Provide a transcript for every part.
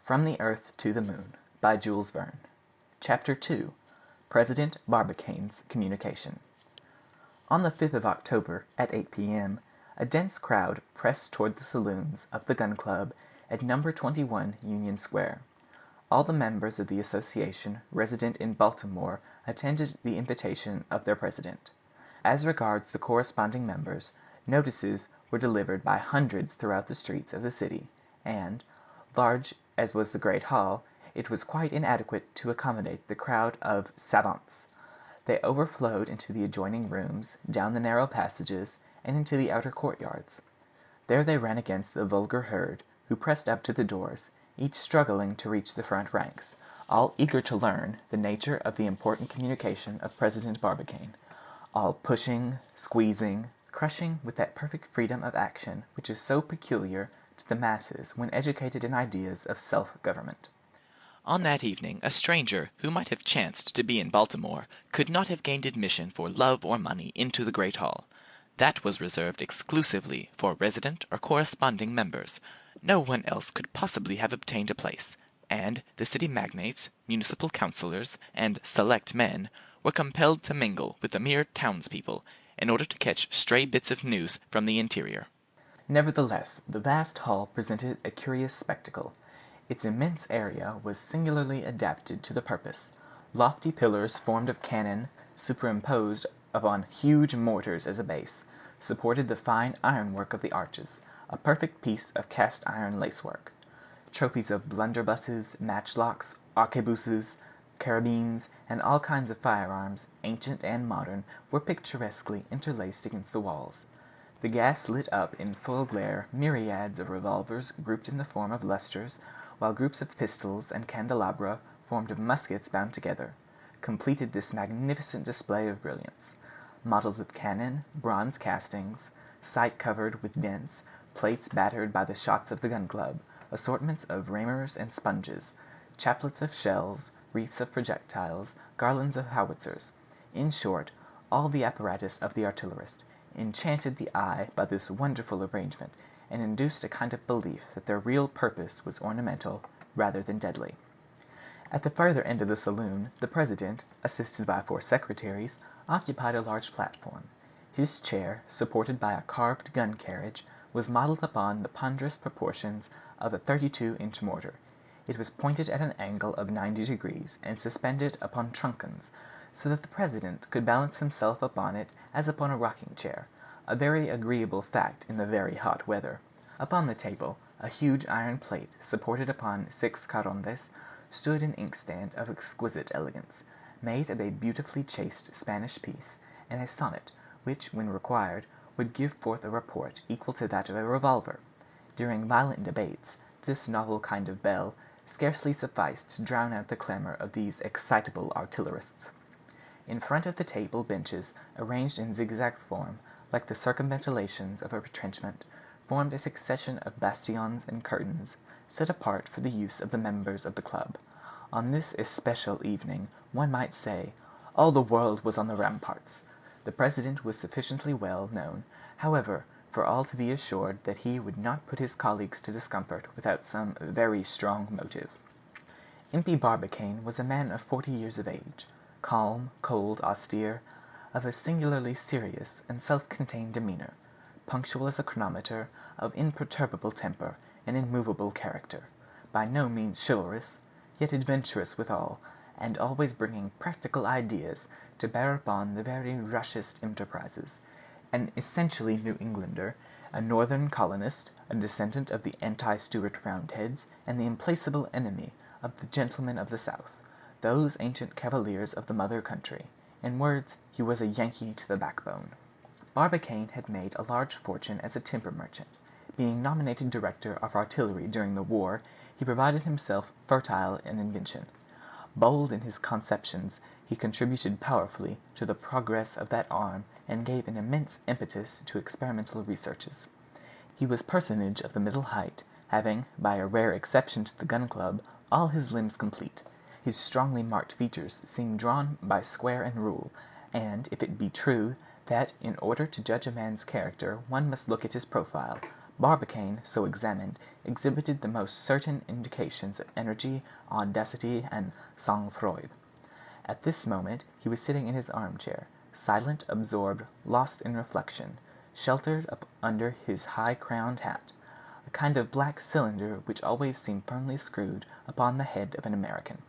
From the Earth to the Moon by Jules Verne. Chapter 2. President Barbicane's Communication. On the 5th of October, at 8 p.m., a dense crowd pressed toward the saloons of the Gun Club at No. 21 Union Square. All the members of the association resident in Baltimore attended the invitation of their president. As regards the corresponding members, notices were delivered by hundreds throughout the streets of the city, and, large as was the great hall, it was quite inadequate to accommodate the crowd of savants. They overflowed into the adjoining rooms, down the narrow passages, and into the outer courtyards. There they ran against the vulgar herd, who pressed up to the doors, each struggling to reach the front ranks, all eager to learn the nature of the important communication of President Barbicane, all pushing, squeezing, crushing with that perfect freedom of action which is so peculiar to the masses when educated in ideas of self-government. On that evening, a stranger who might have chanced to be in Baltimore could not have gained admission for love or money into the great hall. That was reserved exclusively for resident or corresponding members. No one else could possibly have obtained a place, and the city magnates, municipal councilors, and select men were compelled to mingle with the mere townspeople in order to catch stray bits of news from the interior. Nevertheless, the vast hall presented a curious spectacle. Its immense area was singularly adapted to the purpose. Lofty pillars formed of cannon, superimposed upon huge mortars as a base, supported the fine ironwork of the arches, a perfect piece of cast-iron lacework. Trophies of blunderbusses, matchlocks, arquebuses, carabines, and all kinds of firearms, ancient and modern, were picturesquely interlaced against the walls. The gas lit up in full glare myriads of revolvers grouped in the form of lustres, while groups of pistols and candelabra, formed of muskets bound together, completed this magnificent display of brilliance. Models of cannon, bronze castings, sight covered with dents, plates battered by the shots of the Gun Club, assortments of ramers and sponges, chaplets of shells, wreaths of projectiles, garlands of howitzers, in short, all the apparatus of the artillerist, enchanted the eye by this wonderful arrangement, and induced a kind of belief that their real purpose was ornamental rather than deadly. At the further end of the saloon, the president, assisted by 4 secretaries, occupied a large platform. His chair, supported by a carved gun carriage, was modeled upon the ponderous proportions of a 32-inch mortar. It was pointed at an angle of 90 degrees and suspended upon trunkens, so that the president could balance himself upon it as upon a rocking chair, a very agreeable fact in the very hot weather. Upon the table, a huge iron plate, supported upon 6 carondes, stood an inkstand of exquisite elegance, made of a beautifully chased Spanish piece, and a sonnet, which, when required, would give forth a report equal to that of a revolver. During violent debates, this novel kind of bell scarcely sufficed to drown out the clamor of these excitable artillerists. In front of the table benches, arranged in zigzag form, like the circumvallations of a retrenchment, formed a succession of bastions and curtains, set apart for the use of the members of the club. On this especial evening, one might say, all the world was on the ramparts. The president was sufficiently well known, however, for all to be assured that he would not put his colleagues to discomfort without some very strong motive. Impey Barbicane was a man of 40 years of age, calm, cold, austere, of a singularly serious and self-contained demeanor, punctual as a chronometer, of imperturbable temper and immovable character, by no means chivalrous, yet adventurous withal, and always bringing practical ideas to bear upon the very rashest enterprises. An essentially New Englander, a northern colonist, a descendant of the anti-Stuart Roundheads, and the implacable enemy of the gentlemen of the South, those ancient cavaliers of the mother country. In words, he was a Yankee to the backbone. Barbicane had made a large fortune as a timber merchant. Being nominated director of artillery during the war, he provided himself fertile in invention. Bold in his conceptions, he contributed powerfully to the progress of that arm and gave an immense impetus to experimental researches. He was personage of the middle height, having, by a rare exception to the Gun Club, all his limbs complete. His strongly marked features seemed drawn by square and rule, and if it be true that in order to judge a man's character one must look at his profile, Barbicane, so examined, exhibited the most certain indications of energy, audacity, and sang-froid. At this moment he was sitting in his armchair, silent, absorbed, lost in reflection, sheltered up under his high-crowned hat, a kind of black cylinder which always seemed firmly screwed upon the head of an American.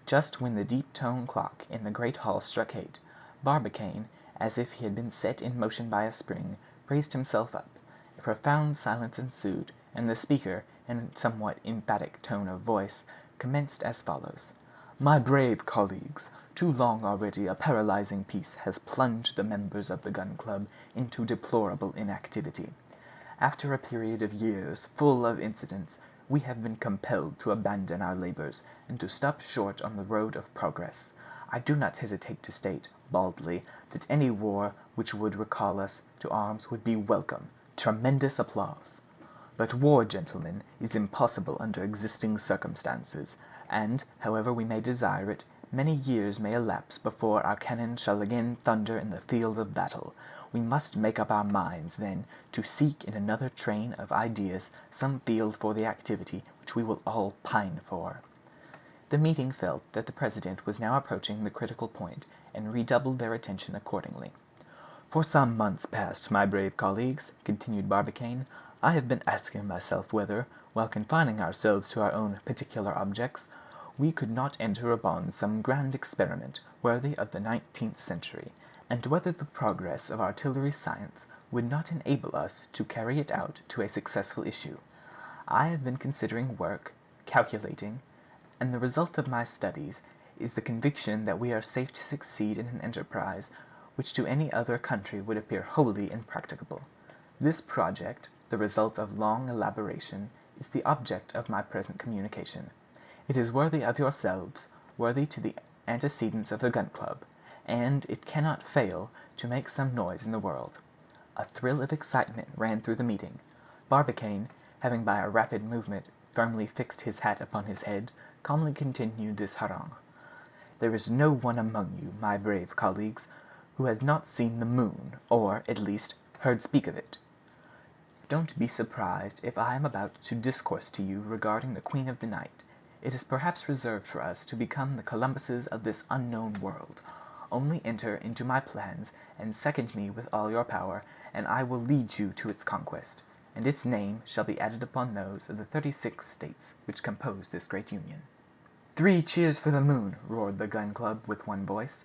Just when the deep-toned clock in the great hall struck 8, Barbicane, as if he had been set in motion by a spring, raised himself up. A profound silence ensued, and the speaker, in a somewhat emphatic tone of voice, commenced as follows: "My brave colleagues, too long already a paralyzing peace has plunged the members of the Gun Club into deplorable inactivity. After a period of years full of incidents, we have been compelled to abandon our labors and to stop short on the road of progress. I do not hesitate to state, baldly, that any war which would recall us to arms would be welcome." Tremendous applause. "But war, gentlemen, is impossible under existing circumstances, and, however we may desire it, many years may elapse before our cannon shall again thunder in the field of battle. We must make up our minds, then, to seek in another train of ideas some field for the activity which we will all pine for." The meeting felt that the president was now approaching the critical point, and redoubled their attention accordingly. "For some months past, my brave colleagues," continued Barbicane, "I have been asking myself whether, while confining ourselves to our own particular objects, we could not enter upon some grand experiment worthy of the 19th century, and whether the progress of artillery science would not enable us to carry it out to a successful issue. I have been considering work, calculating, and the result of my studies is the conviction that we are safe to succeed in an enterprise which to any other country would appear wholly impracticable. This project, the result of long elaboration, is the object of my present communication. It is worthy of yourselves, worthy to the antecedents of the Gun Club, and it cannot fail to make some noise in the world." A thrill of excitement ran through the meeting. Barbicane, having by a rapid movement firmly fixed his hat upon his head, calmly continued this harangue: "There is no one among you, my brave colleagues, who has not seen the moon, or, at least, heard speak of it. Don't be surprised if I am about to discourse to you regarding the Queen of the Night. It is perhaps reserved for us to become the Columbuses of this unknown world. Only enter into my plans and second me with all your power, and I will lead you to its conquest, and its name shall be added upon those of the 36 states which compose this great union." "Three cheers for the moon!" roared the Gun Club with one voice.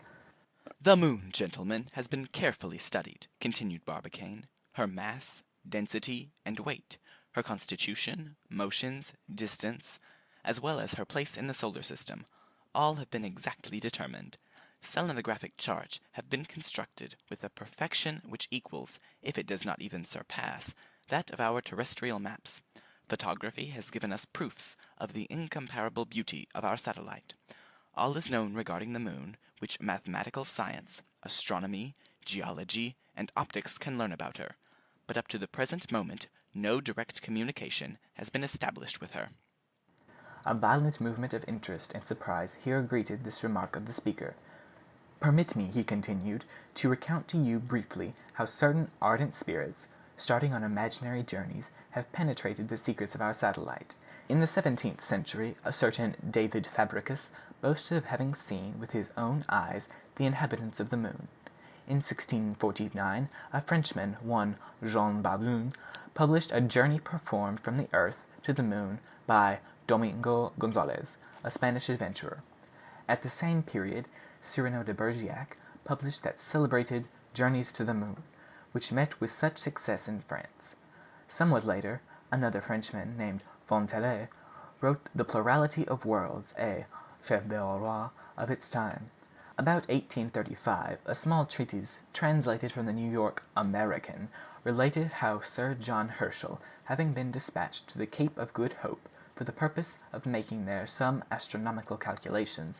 "The moon, gentlemen, has been carefully studied," continued Barbicane. "Her mass, density, and weight, her constitution, motions, distance, as well as her place in the solar system, all have been exactly determined. Selenographic charts have been constructed with a perfection which equals, if it does not even surpass, that of our terrestrial maps. Photography has given us proofs of the incomparable beauty of our satellite. All is known regarding the moon, which mathematical science, astronomy, geology, and optics can learn about her, but up to the present moment no direct communication has been established with her." A violent movement of interest and surprise here greeted this remark of the speaker. "Permit me," he continued, "to recount to you briefly how certain ardent spirits, starting on imaginary journeys, have penetrated the secrets of our satellite. In the 17th century a certain David Fabricius boasted of having seen with his own eyes the inhabitants of the moon. In 1649 a Frenchman, one Jean Baudin, published a journey performed from the earth to the moon by Domingo Gonzalez, a Spanish adventurer. At the same period Cyrano de Bergerac published that celebrated Journeys to the Moon, which met with such success in France. Somewhat later, another Frenchman, named Fontenelle, wrote The Plurality of Worlds, a chef d'oeuvre of its time. About 1835 a small treatise, translated from the New York American, related how Sir John Herschel, having been dispatched to the Cape of Good Hope for the purpose of making there some astronomical calculations,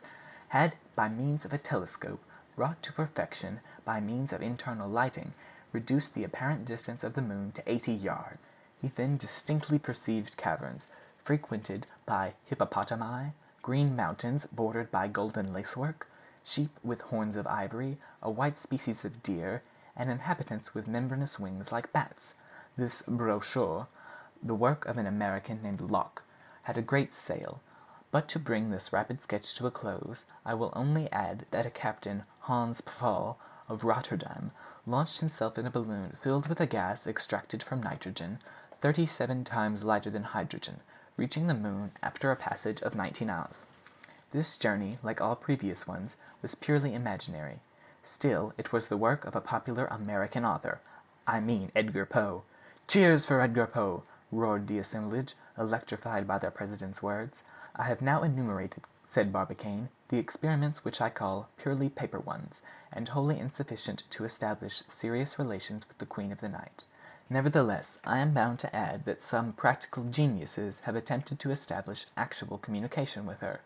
had, by means of a telescope wrought to perfection by means of internal lighting, reduced the apparent distance of the moon to 80 yards. He then distinctly perceived caverns, frequented by hippopotami, green mountains bordered by golden lacework, sheep with horns of ivory, a white species of deer, and inhabitants with membranous wings like bats. This brochure, the work of an American named Locke, had a great sale. But to bring this rapid sketch to a close, I will only add that a Captain Hans Pfaall, of Rotterdam, launched himself in a balloon filled with a gas extracted from nitrogen, 37 times lighter than hydrogen, reaching the moon after a passage of 19 hours. This journey, like all previous ones, was purely imaginary. Still, it was the work of a popular American author. I mean Edgar Poe. "Cheers for Edgar Poe!" roared the assemblage, electrified by their president's words. "I have now enumerated," said Barbicane, "the experiments which I call purely paper ones, and wholly insufficient to establish serious relations with the Queen of the Night. Nevertheless, I am bound to add that some practical geniuses have attempted to establish actual communication with her.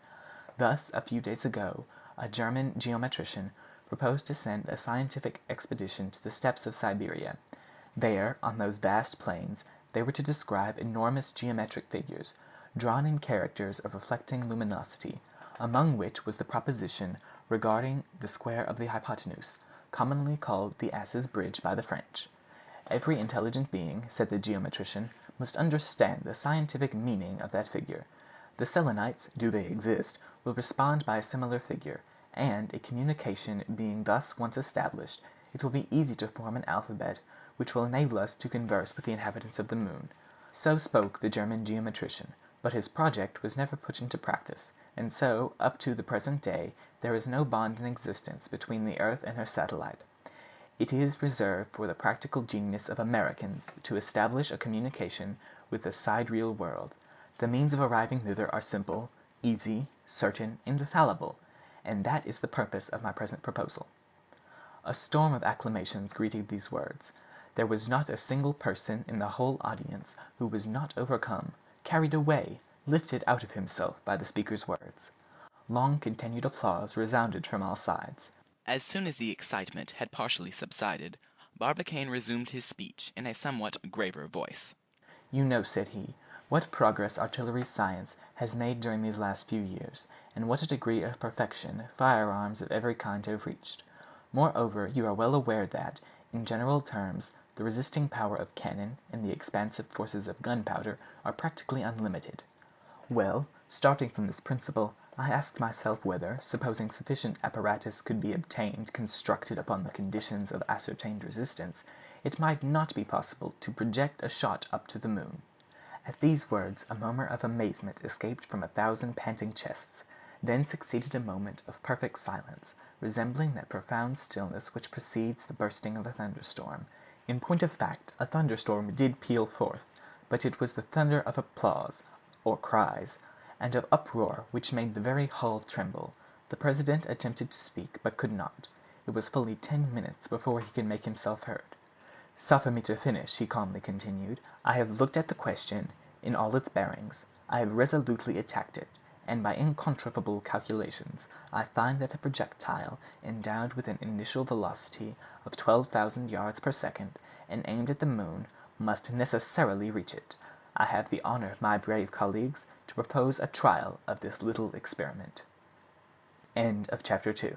Thus, a few days ago, a German geometrician proposed to send a scientific expedition to the steppes of Siberia. There, on those vast plains, they were to describe enormous geometric figures, drawn in characters of reflecting luminosity, among which was the proposition regarding the square of the hypotenuse, commonly called the Ass's Bridge by the French. Every intelligent being, said the geometrician, must understand the scientific meaning of that figure. The Selenites, do they exist, will respond by a similar figure, and, a communication being thus once established, it will be easy to form an alphabet which will enable us to converse with the inhabitants of the moon." So spoke the German geometrician, but his project was never put into practice, and so, up to the present day, there is no bond in existence between the earth and her satellite. It is reserved for the practical genius of Americans to establish a communication with the sidereal world. The means of arriving thither are simple, easy, certain, infallible, and that is the purpose of my present proposal." A storm of acclamations greeted these words. There was not a single person in the whole audience who was not overcome, carried away, lifted out of himself by the speaker's words. Long continued applause resounded from all sides. As soon as the excitement had partially subsided, Barbicane resumed his speech in a somewhat graver voice. "You know," said he, "what progress artillery science has made during these last few years, and what a degree of perfection firearms of every kind have reached. Moreover, you are well aware that, in general terms, the resisting power of cannon and the expansive forces of gunpowder are practically unlimited. Well, starting from this principle, I asked myself whether, supposing sufficient apparatus could be obtained constructed upon the conditions of ascertained resistance, it might not be possible to project a shot up to the moon." At these words a murmur of amazement escaped from 1,000 panting chests. Then succeeded a moment of perfect silence, resembling that profound stillness which precedes the bursting of a thunderstorm. In point of fact, a thunderstorm did peal forth, but it was the thunder of applause, or cries, and of uproar which made the very hall tremble. The president attempted to speak, but could not. It was fully 10 minutes before he could make himself heard. "Suffer me to finish," he calmly continued. "I have looked at the question in all its bearings. I have resolutely attacked it, and by incontrovertible calculations I find that a projectile endowed with an initial velocity of 12,000 yards per second and aimed at the moon must necessarily reach it. I have the honor, my brave colleagues, to propose a trial of this little experiment." Chapter 3